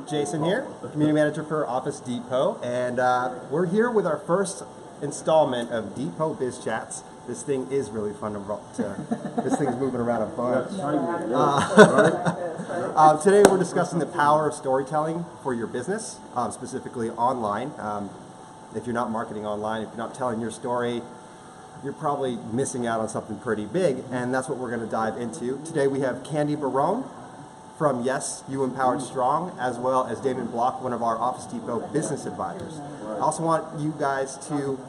Jason here, Community Manager for Office Depot, and we're here with our first installment of Depot Biz Chats. This thing is really fun this thing's moving around a bunch. Today we're discussing the power of storytelling for your business, specifically online. If you're not marketing online, if you're not telling your story, you're probably missing out on something pretty big, and that's what we're going to dive into. Today we have Candy Barone from Yes, You Empowered Strong, as well as Damon Block, one of our Office Depot business advisors. I also want you guys to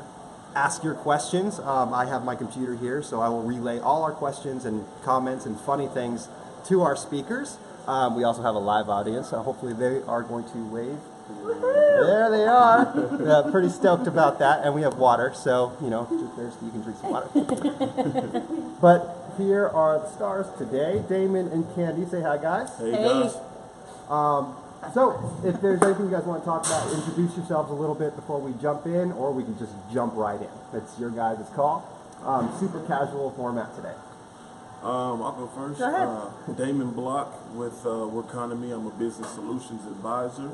ask your questions. I have my computer here, so I will relay all our questions and comments and funny things to our speakers. We also have a live audience, so hopefully they are going to wave. There they are. Yeah, pretty stoked about that, and we have water, so you know, if you're thirsty, you can drink some water. But here are the stars today, Damon and Candy. Say hi, guys. Hey guys. So, if there's anything you guys want to talk about, introduce yourselves a little bit before we jump in, or we can just jump right in. It's your guys' call. Super casual format today. I'll go first. Go ahead. Damon Block with Workonomy. I'm a business solutions advisor.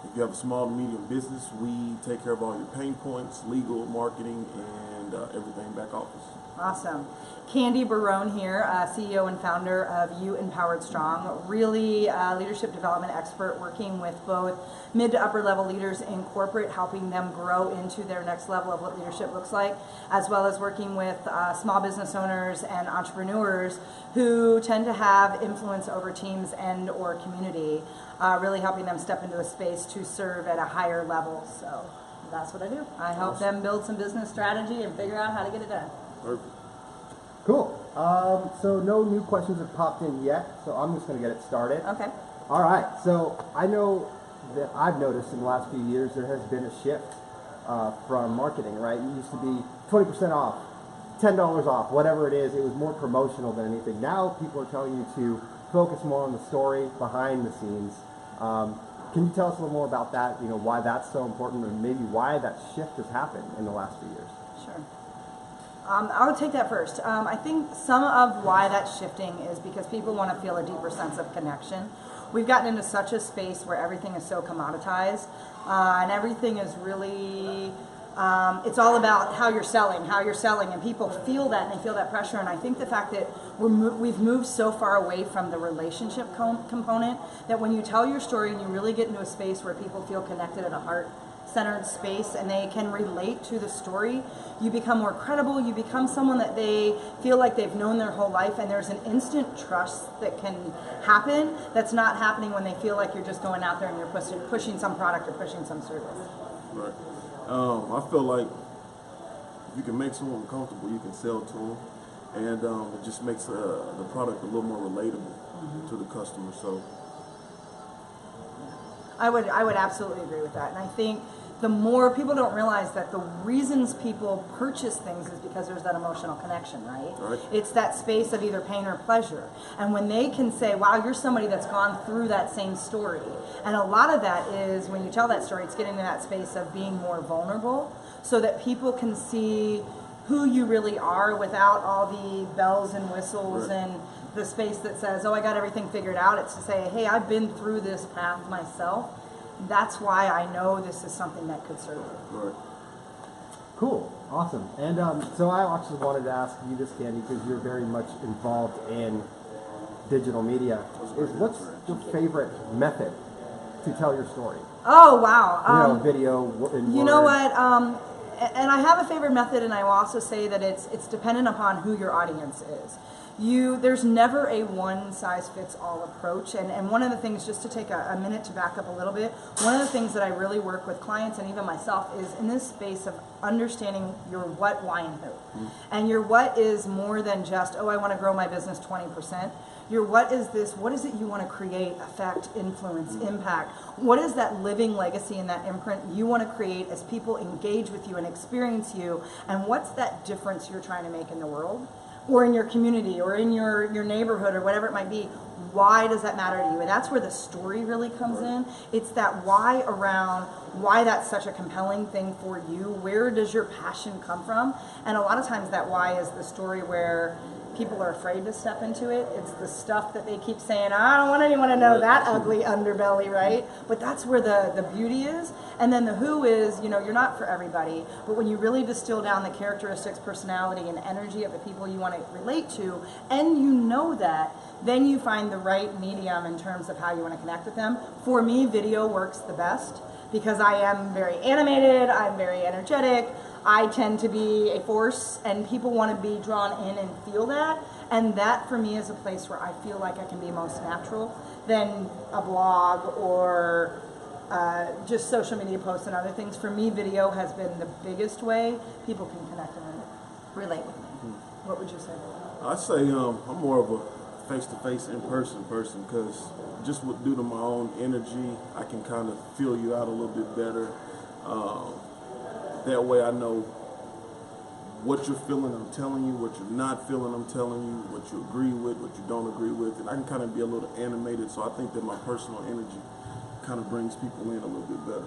If you have a small to medium business, we take care of all your pain points, legal, marketing, and everything back office. Awesome. Candy Barone here, CEO and founder of You Empowered Strong. Really leadership development expert working with both mid to upper level leaders in corporate, helping them grow into their next level of what leadership looks like, as well as working with small business owners and entrepreneurs who tend to have influence over teams and or community, really helping them step into a space to serve at a higher level. So that's what I do. I help them build some business strategy and figure out how to get it done. Perfect. Cool. So no new questions have popped in yet, so I'm just going to get it started. Okay. All right. So I know that I've noticed in the last few years there has been a shift from marketing, right? It used to be 20% off, $10 off, whatever it is. It was more promotional than anything. Now people are telling you to focus more on the story behind the scenes. Can you tell us a little more about that, you know, why that's so important, and maybe why that shift has happened in the last few years? Sure. I would take that first. I think some of why that's shifting is because people want to feel a deeper sense of connection. We've gotten into such a space where everything is so commoditized, and everything is really, it's all about how you're selling, and people feel that, and they feel that pressure. And I think the fact that we've moved so far away from the relationship component that when you tell your story and you really get into a space where people feel connected in a heart-centered space and they can relate to the story, you become more credible, you become someone that they feel like they've known their whole life, and there's an instant trust that can happen that's not happening when they feel like you're just going out there and you're pushing some product or pushing some service. Right. I feel like if you can make someone comfortable, you can sell to them, and it just makes the product a little more relatable to the customer. So I would absolutely agree with that. And I think the more people don't realize that the reasons people purchase things is because there's that emotional connection, right? Right. It's that space of either pain or pleasure. And when they can say, wow, you're somebody that's gone through that same story. And a lot of that is when you tell that story, it's getting to that space of being more vulnerable so that people can see who you really are without all the bells and whistles and the space that says, oh, I got everything figured out. It's to say, hey, I've been through this path myself. That's why I know this is something that could serve you. right. Cool. Awesome. And so I actually wanted to ask you this, Candy, because you're very much involved in digital media. What's your favorite method to tell your story? Oh, wow. Video and you know what? And I have a favorite method, and I will also say that it's dependent upon who your audience is. There's never a one-size-fits-all approach, and one of the things, just to take a minute to back up a little bit, one of the things that I really work with clients and even myself is in this space of understanding your what, why, and who. And your what is more than just, oh, I want to grow my business 20%. Your what is this, what is it you want to create, affect, influence, impact? What is that living legacy and that imprint you want to create as people engage with you and experience you? And what's that difference you're trying to make in the world? Or in your community, or in your neighborhood, or whatever it might be. Why does that matter to you? And that's where the story really comes in. It's that why around why that's such a compelling thing for you. Where does your passion come from? And a lot of times that why is the story where people are afraid to step into it. It's the stuff that they keep saying, I don't want anyone to know that ugly underbelly, right? But that's where the beauty is. And then the who is, you're not for everybody, but when you really distill down the characteristics, personality, and energy of the people you want to relate to, and you know that, then you find the right medium in terms of how you want to connect with them. For me, video works the best because I am very animated, I'm very energetic, I tend to be a force, and people want to be drawn in and feel that. And that, for me, is a place where I feel like I can be most natural than a blog or just social media posts and other things. For me, video has been the biggest way people can connect and relate with me. What would you say? I say I'm more of a face-to-face, in-person person because just due to my own energy, I can kind of feel you out a little bit better. That way I know what you're feeling, I'm telling you, what you're not feeling, I'm telling you, what you agree with, what you don't agree with, and I can kind of be a little animated, so I think that my personal energy kind of brings people in a little bit better.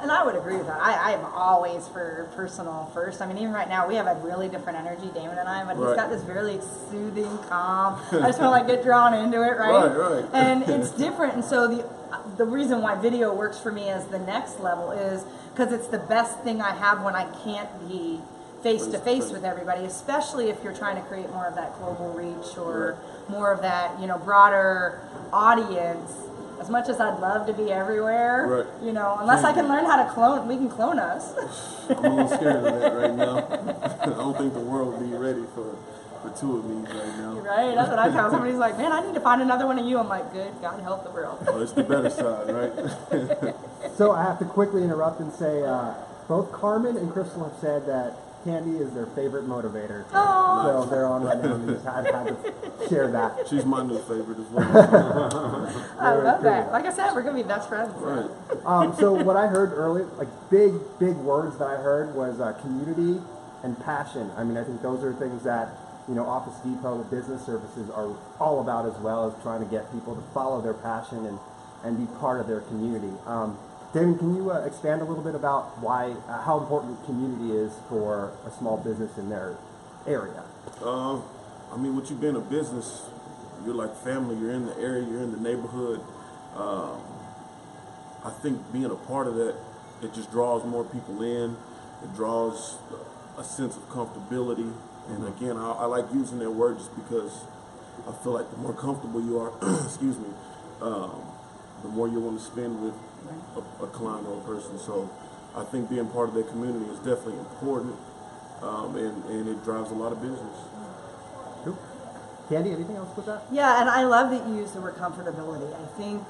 And I would agree with that. I'm always for personal first. I mean, even right now, we have a really different energy, Damon and I, but he's got this really soothing, calm. I just want to get drawn into it, right? Right. And it's different. And so the reason why video works for me as the next level is because it's the best thing I have when I can't be face-to-face with everybody, especially if you're trying to create more of that global reach or more of that, broader audience. As much as I'd love to be everywhere, unless I can learn how to clone, we can clone us. I'm a little scared of that right now. I don't think the world will be ready for two of me right now. Right, that's what I tell somebody's like, man, I need to find another one of you. I'm like, good, God help the world. Well, it's the better side, right? So I have to quickly interrupt and say, both Carmen and Crystal have said that candy is their favorite motivator. Oh. So they're on right now and just had to share that. She's my new favorite as well. I love that. Like I said, we're going to be best friends. Right. So what I heard earlier, like big words that I heard was community and passion. I mean, I think those are things that, Office Depot, the business services are all about, as well as trying to get people to follow their passion and be part of their community. Damon, can you expand a little bit about how important community is for a small business in their area? I mean, with you being a business, you're like family. You're in the area. You're in the neighborhood. I think being a part of that, it just draws more people in. It draws a sense of comfortability. And again, I like using that word just because I feel like the more comfortable you are, excuse me, the more you want to spend with a client or a person. So I think being part of that community is definitely important, and it drives a lot of business. Cool. Candy, anything else with that? Yeah, and I love that you use the word comfortability. I think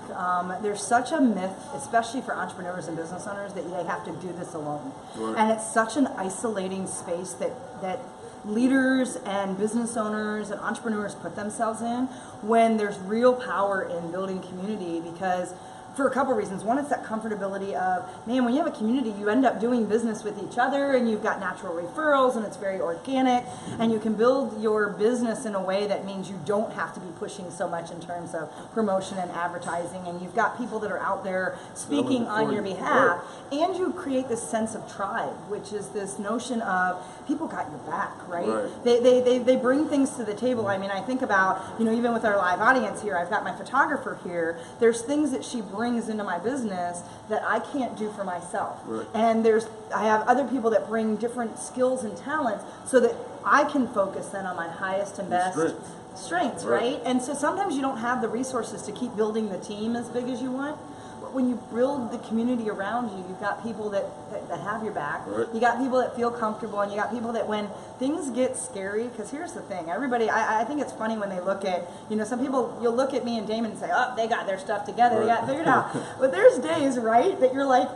there's such a myth, especially for entrepreneurs and business owners, that they have to do this alone. Right. And it's such an isolating space that leaders and business owners and entrepreneurs put themselves in when there's real power in building community, because for a couple reasons. One, it's that comfortability of, man, when you have a community, you end up doing business with each other and you've got natural referrals and it's very organic, and you can build your business in a way that means you don't have to be pushing so much in terms of promotion and advertising, and you've got people that are out there speaking on your behalf, and you create this sense of tribe, which is this notion of people got your back, right? They bring things to the table. I mean, I think about, even with our live audience here, I've got my photographer here, there's things that she brings into my business that I can't do for myself. Right. And I have other people that bring different skills and talents so that I can focus then on my highest and best strengths, right? And so sometimes you don't have the resources to keep building the team as big as you want. But when you build the community around you, you've got people that have your back. Right. You got people that feel comfortable, and you got people that when things get scary, because here's the thing, everybody, I think it's funny when they look at, some people, you'll look at me and Damon and say, oh, they got their stuff together, they got it figured out. But there's days, right, that you're like,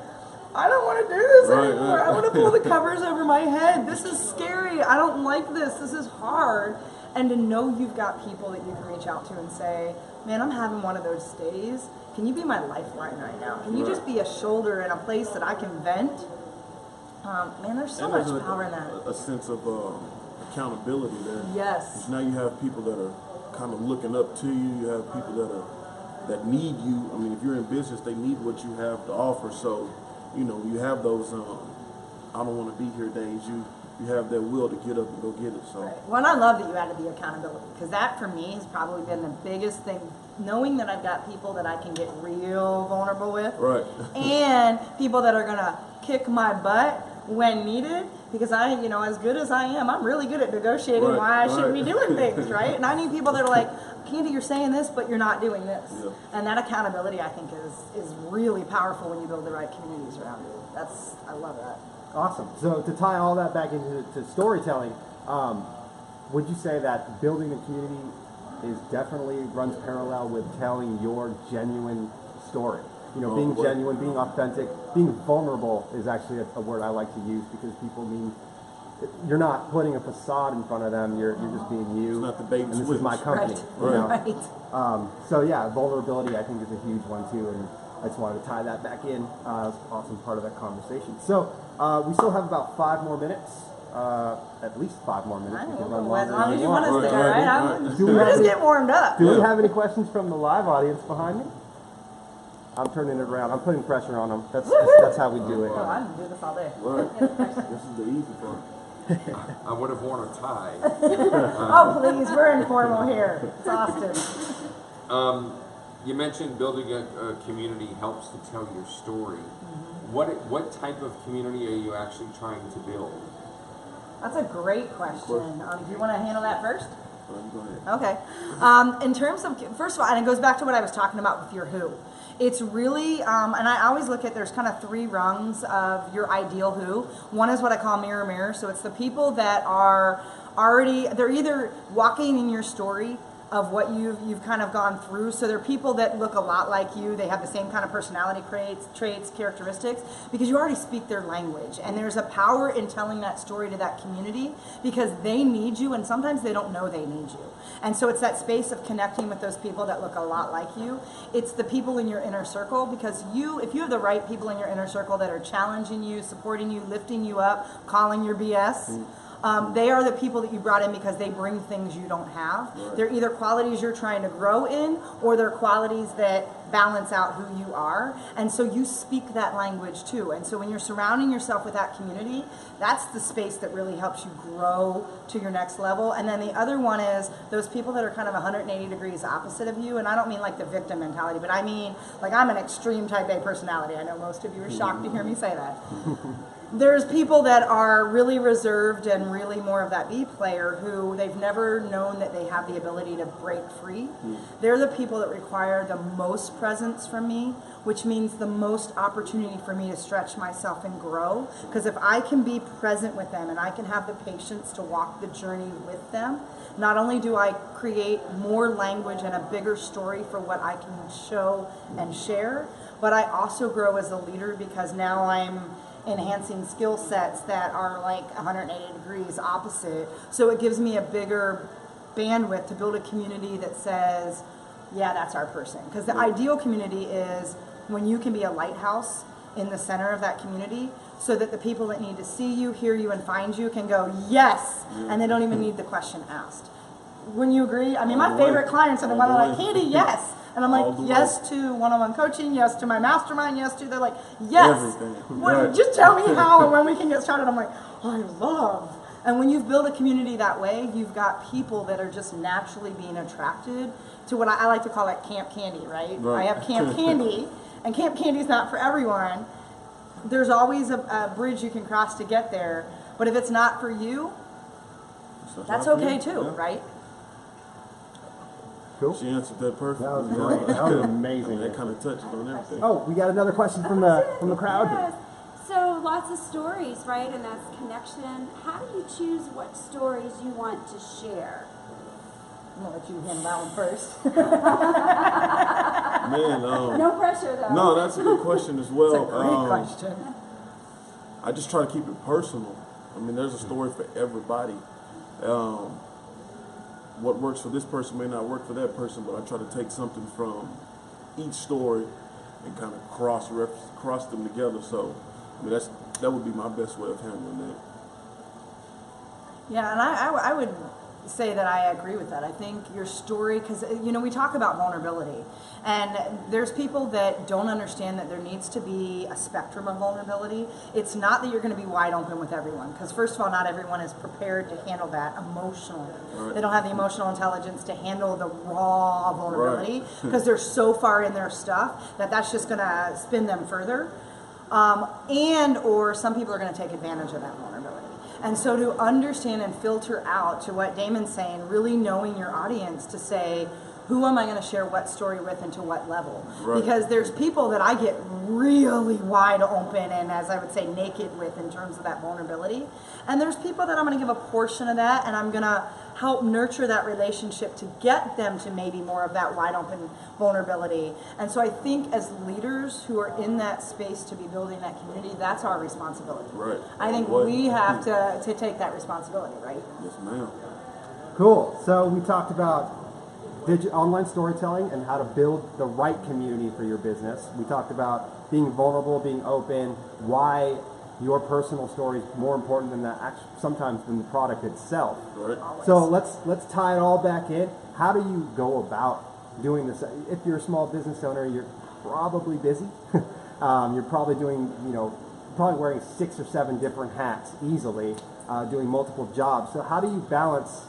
I don't want to do this anymore. I want to pull the covers over my head. This is scary. I don't like this. This is hard. And to know you've got people that you can reach out to and say, man, I'm having one of those days. Can you be my lifeline right now? Can you just be a shoulder in a place that I can vent? Man, there's so much power in that. A sense of accountability there. Yes. Now you have people that are kind of looking up to you. You have people that need you. I mean, if you're in business, they need what you have to offer. So, you have those I don't want to be here days. you have that will to get up and go get it. So Right. Well, and I love that you added the accountability, because that for me has probably been the biggest thing. Knowing that I've got people that I can get real vulnerable with, right. and people that are gonna kick my butt when needed, because I, you know, as good as I am, I'm really good at negotiating Right, why I shouldn't be right. doing things, right? And I need people that are like, Candy, you're saying this, but you're not doing this. Yeah. And that accountability, I think, is really powerful when you build the right communities around you. I love that. Awesome. So to tie all that back into storytelling, would you say that building a community is definitely runs parallel with telling your genuine story? You know, being genuine, being authentic, being vulnerable is actually a word I like to use, because people mean you're not putting a facade in front of them. You're just being you. It's not the bait and and this switch. is my company. Right. You know? Right. So yeah, vulnerability I think is a huge one too, and I just wanted to tie that back in. It's an awesome part of that conversation. So we still have about 5 more minutes. At least 5 more minutes. I We can know, run as longer long if as you want. want us there, Right, right? right. Do we We're have just any- getting warmed up. Do we have any questions from the live audience behind me? I'm turning it around. I'm putting pressure on them. That's how we do it. Oh, I can do this all day. Right. This is the easy part. I would have worn a tie. Oh, please, we're informal here. It's Austin. You mentioned building a community helps to tell your story. What type of community are you actually trying to build? That's a great question. Do you want to handle that first? Go ahead. Okay. In terms of, first of all, and it goes back to what I was talking about with your who. It's really, and I always look at, there's kind of 3 rungs of your ideal who. One is what I call mirror mirror. So it's the people that are already, they're either walking in your story of what you've kind of gone through. So they're people that look a lot like you. They have the same kind of personality traits, characteristics, because you already speak their language. And there's a power in telling that story to that community, because they need you, and sometimes they don't know they need you. And so it's that space of connecting with those people that look a lot like you. It's the people in your inner circle, because if you have the right people in your inner circle that are challenging you, supporting you, lifting you up, calling your BS, they are the people that you brought in because they bring things you don't have. Right. They're either qualities you're trying to grow in, or they're qualities that balance out who you are. And so you speak that language too. And so when you're surrounding yourself with that community, that's the space that really helps you grow to your next level. And then the other one is those people that are kind of 180 degrees opposite of you. And I don't mean like the victim mentality, but I mean like I'm an extreme type A personality. I know most of you are shocked to hear me say that. There's people that are really reserved and really more of that B player, who they've never known that they have the ability to break free. They're the people that require the most presence from me, which means the most opportunity for me to stretch myself and grow. Because if I can be present with them and I can have the patience to walk the journey with them, not only do I create more language and a bigger story for what I can show and share, but I also grow as a leader, because now I'm enhancing skill sets that are like 180 degrees opposite. So it gives me a bigger bandwidth to build a community that says, yeah, that's our person. Because the ideal community is when you can be a lighthouse in the center of that community, so that the people that need to see you, hear you, and find you can go, yes, and they don't even need the question asked. Wouldn't you agree? I mean, my favorite clients are the one that are like, Candy, yes. And I'm like, yes to one-on-one coaching, yes to my mastermind, yes to, they're like, yes. Everything. Well, just tell me how and when we can get started. I'm like, I love. And when you've built a community that way, you've got people that are just naturally being attracted to what I like to call it Camp Candy, right? I have Camp Candy, and Camp Candy is not for everyone. There's always a bridge you can cross to get there. But if it's not for you, that's okay too, right? Cool. She answered that perfectly. That was great. That was amazing. That kind of touches on everything. Oh, we got another question from the crowd. Yes. So lots of stories, right? And that's connection. How do you choose what stories you want to share? I'm gonna let you handle that one first. Man, No pressure though. no, that's a good question as well. That's a great question. I just try to keep it personal. I mean, there's a story for everybody. What works for this person may not work for that person, but I try to take something from each story and kind of cross them together. So, I mean, that would be my best way of handling that. Yeah, and I would say that I agree with that. I think your story, because we talk about vulnerability, and there's people that don't understand that there needs to be a spectrum of vulnerability. It's not that you're going to be wide open with everyone, because first of all, not everyone is prepared to handle that emotionally. They don't have the emotional intelligence to handle the raw vulnerability because they're so far in their stuff that that's just going to spin them further. Or some people are going to take advantage of that vulnerability. And so to understand and filter out, to what Damon's saying, really knowing your audience to say, who am I going to share what story with and to what level? Right. Because there's people that I get really wide open and, as I would say, naked with in terms of that vulnerability. And there's people that I'm going to give a portion of that, and I'm going to help nurture that relationship to get them to maybe more of that wide open vulnerability. And so I think as leaders who are in that space to be building that community, that's our responsibility. Right. I think we have to take that responsibility, right? Yes, ma'am. Cool. So we talked about online storytelling and how to build the right community for your business. We talked about being vulnerable, being open, why your personal story is more important than sometimes than the product itself. Right. So let's tie it all back in. How do you go about doing this? If you're a small business owner, you're probably busy. You're probably doing, probably wearing 6 or 7 different hats easily, doing multiple jobs. So how do you balance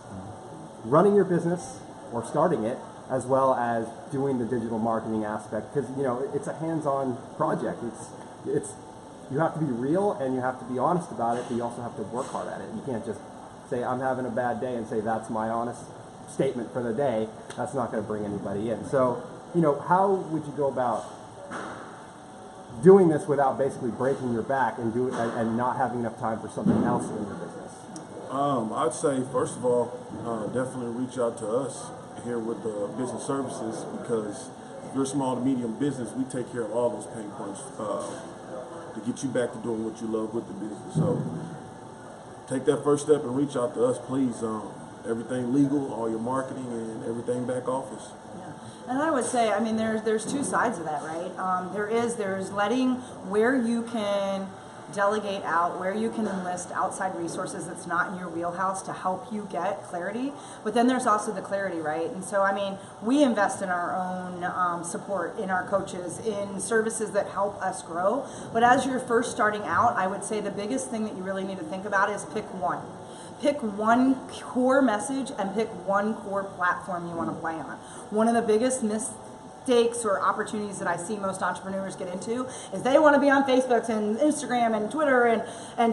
running your business or starting it, as well as doing the digital marketing aspect? Because it's a hands-on project. It's you have to be real and you have to be honest about it, but you also have to work hard at it. You can't just say I'm having a bad day and say that's my honest statement for the day. That's not going to bring anybody in. So how would you go about doing this without basically breaking your back and not having enough time for something else in your business? I'd say, first of all, definitely reach out to us here with the business services, because if you're a small to medium business, we take care of all those pain points to get you back to doing what you love with the business. So take that first step and reach out to us, please. Everything legal, all your marketing, and everything back office. Yeah. And I would say, there's 2 sides of that, right? There's letting where you can delegate out, where you can enlist outside resources that's not in your wheelhouse to help you get clarity. But then there's also the clarity, right? And so, we invest in our own support, in our coaches, in services that help us grow. But as you're first starting out, I would say the biggest thing that you really need to think about is pick one. Pick one core message and pick one core platform you want to play on. One of the biggest mistakes or opportunities that I see most entrepreneurs get into is they want to be on Facebook and Instagram and Twitter and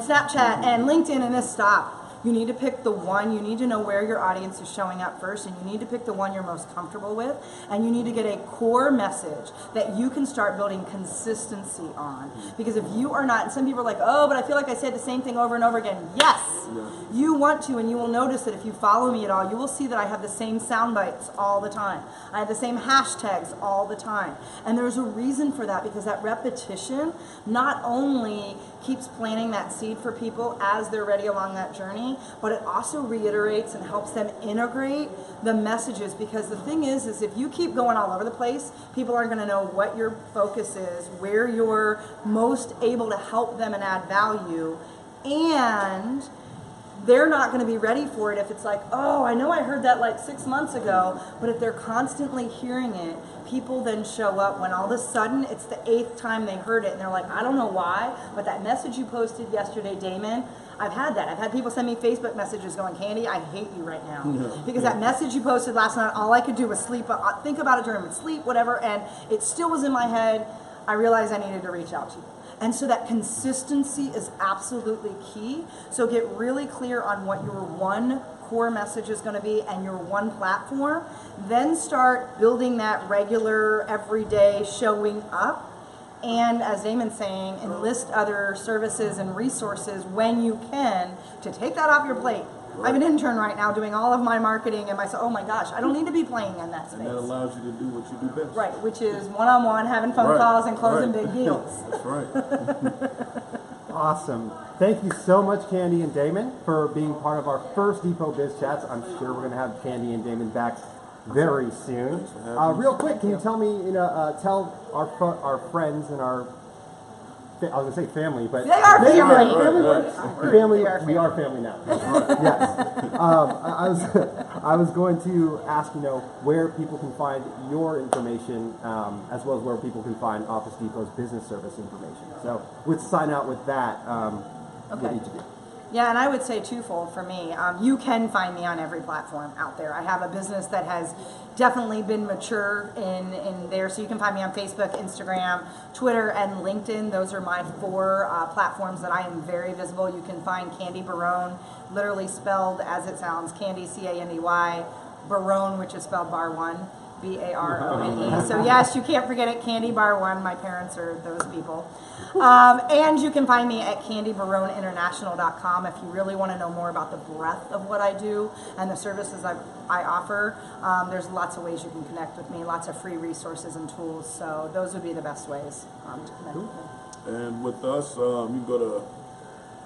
Snapchat and LinkedIn, and this stop. You need to pick the one. You need to know where your audience is showing up first, and you need to pick the one you're most comfortable with, and you need to get a core message that you can start building consistency on. Because if you are not, and some people are like, oh, but I feel like I said the same thing over and over again. Yes, you want to, and you will notice that if you follow me at all, you will see that I have the same sound bites all the time. I have the same hashtags all the time. And there's a reason for that, because that repetition not only keeps planting that seed for people as they're ready along that journey, but it also reiterates and helps them integrate the messages. Because the thing is if you keep going all over the place, people aren't going to know what your focus is, where you're most able to help them and add value, and they're not going to be ready for it if it's like, oh, I know I heard that like 6 months ago. But if they're constantly hearing it, people then show up when all of a sudden it's the 8th time they heard it, and they're like, I don't know why, but that message you posted yesterday, Damon, I've had that. I've had people send me Facebook messages going, Candy, I hate you right now. Because that message you posted last night, all I could do was sleep, think about it during sleep, whatever, and it still was in my head. I realized I needed to reach out to you. And so that consistency is absolutely key. So get really clear on what your one core message is going to be and your one platform. Then start building that regular, everyday showing up. And as Damon's saying, enlist other services and resources when you can to take that off your plate. Right. I'm an intern right now doing all of my marketing and oh my gosh, I don't need to be playing in that space. And that allows you to do what you do best. Right, which is one-on-one, having phone calls and closing big deals. That's right. Awesome. Thank you so much, Candy and Damon, for being part of our first Depot Biz Chats. I'm sure we're going to have Candy and Damon back very soon. Real quick, can you tell me, tell our friends and our, I was going to say family, but they are family. Family. We are family now. Yes. I was going to ask, where people can find your information, as well as where people can find Office Depot's business service information. So let's sign out with that. With Okay. each of you. Yeah, and I would say twofold for me. You can find me on every platform out there. I have a business that has definitely been mature in there, so you can find me on Facebook, Instagram, Twitter, and LinkedIn. Those are my 4 platforms that I am very visible. You can find Candy Barone, literally spelled as it sounds, Candy, C-A-N-D-Y, Barone, which is spelled bar one, B-A-R-O-N-E. So yes, you can't forget it, Candy Bar One. My parents are those people. And you can find me at candybaroneinternational.com if you really want to know more about the breadth of what I do and the services I offer. There's lots of ways you can connect with me, lots of free resources and tools. So those would be the best ways to connect with me. And with us, you can go to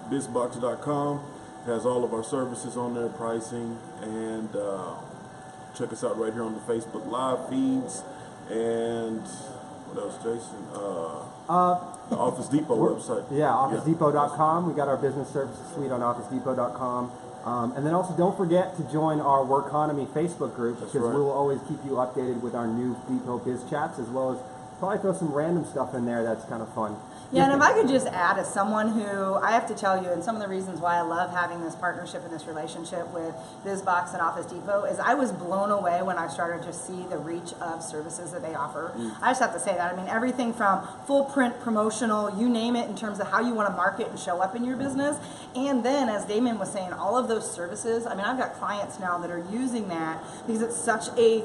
bizbox.com. It has all of our services on there, pricing, and check us out right here on the Facebook Live feeds. And what else, Jason? The Office Depot website. Yeah, OfficeDepot.com. We got our business services suite on OfficeDepot.com. And then also don't forget to join our Workonomy Facebook group, because right. we will always keep you updated with our new Depot Biz Chats, as well as probably throw some random stuff in there that's kind of fun. Yeah, and if I could just add, as someone who, I have to tell you, and some of the reasons why I love having this partnership and this relationship with BizBox and Office Depot is I was blown away when I started to see the reach of services that they offer. I just have to say that. I mean, everything from full print, promotional, you name it, in terms of how you want to market and show up in your business. And then, as Damon was saying, all of those services, I mean, I've got clients now that are using that because it's such a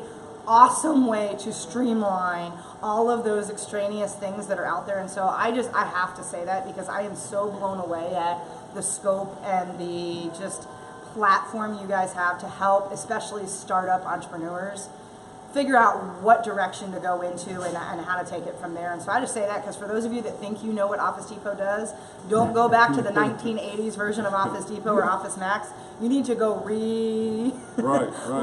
awesome way to streamline all of those extraneous things that are out there. And so I have to say that because I am so blown away at the scope and the just platform you guys have to help especially startup entrepreneurs figure out what direction to go into and how to take it from there. And so I just say that because for those of you that think you know what Office Depot does, don't go back to the 1980s version of Office Depot or Office Max. You need to go right.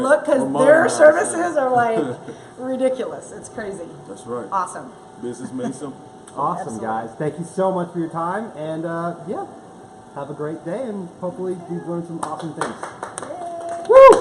look, because their services are like ridiculous. It's crazy. That's right. Awesome. Business made simple. Awesome, Absolutely. guys. Thank you so much for your time. And yeah, have a great day, and hopefully you've learned some awesome things. Woo!